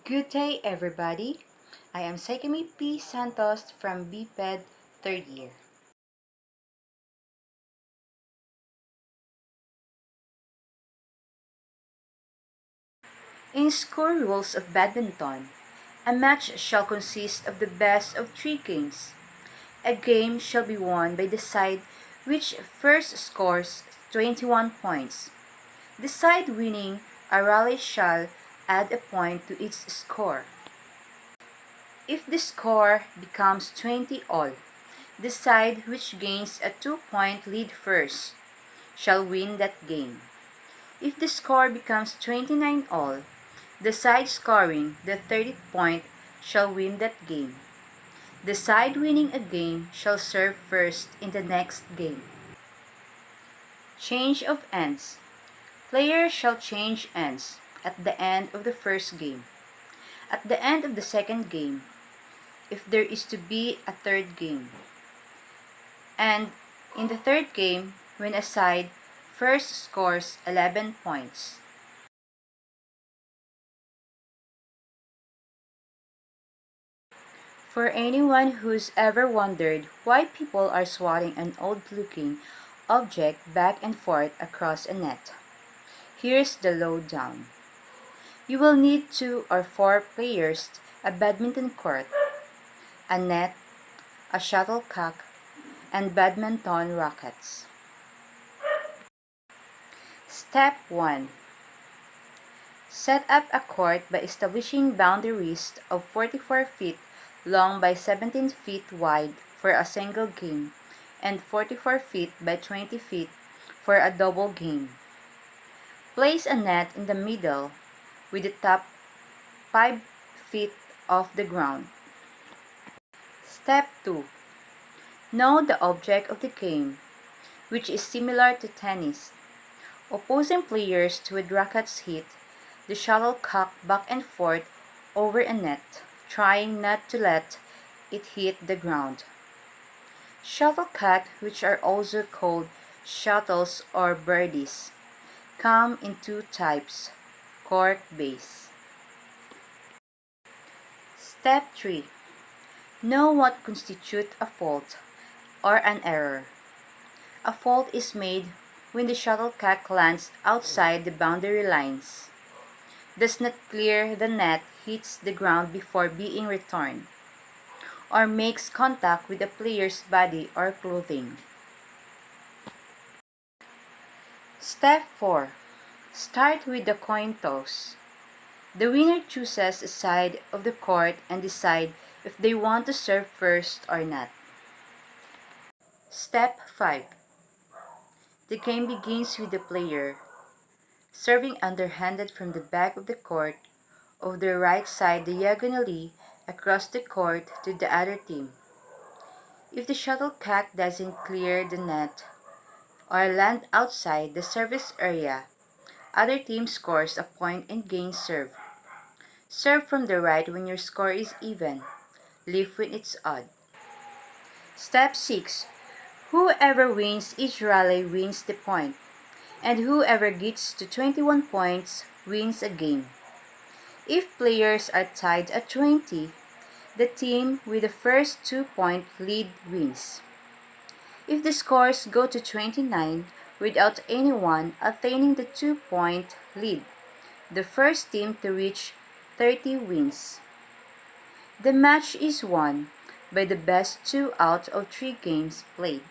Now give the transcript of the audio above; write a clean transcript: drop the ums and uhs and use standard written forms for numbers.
Good day, everybody. I am Sekimi P. Santos from BPED 3rd year. In score rules of badminton, a match shall consist of the best of 3 games. A game shall be won by the side which first scores 21 points. The side winning a rally shall add a point to its score. If the score becomes 20 all, the side which gains a 2-point lead first shall win that game. If the score becomes 29 all, the side scoring the 30th point shall win that game. The side winning a game shall serve first in the next game. Change of ends. Players shall change ends at the end of the first game. At the end of the second game, if there is to be a third game. And in the third game, when a side first scores 11 points. For anyone who's ever wondered why people are swatting an old-looking object back and forth across a net, here's the lowdown. You will need 2 or 4 players, a badminton court, a net, a shuttlecock, and badminton rackets. Step 1. Set up a court by establishing boundaries of 44 feet long by 17 feet wide for a single game and 44 feet by 20 feet for a double game. Place a net in the middle with the top 5 feet off the ground. Step 2. Know the object of the game, which is similar to tennis. Opposing players with rackets hit the shuttlecock back and forth over a net, trying not to let it hit the ground. Shuttlecock, which are also called shuttles or birdies, come in 2 types, cork base. Step 3. Know what constitutes a fault or an error. A fault is made when the shuttlecock lands outside the boundary lines, does not clear the net, hits the ground before being returned, or makes contact with a player's body or clothing. Step 4. Start with the coin toss. The winner chooses a side of the court and decide if they want to serve first or not. Step 5. The game begins with the player serving underhanded from the back of the court of their right side diagonally across the court to the other team. If the shuttlecock doesn't clear the net or land outside the service area, other team scores a point and gains serve. Serve from the right when your score is even. Leave when it's odd. Step 6. Whoever wins each rally wins the point, and whoever gets to 21 points wins a game. If players are tied at 20, the team with the first 2-point lead wins. If the scores go to 29 without anyone attaining the 2-point lead, the first team to reach 30 wins. The match is won by the best 2 out of 3 games played.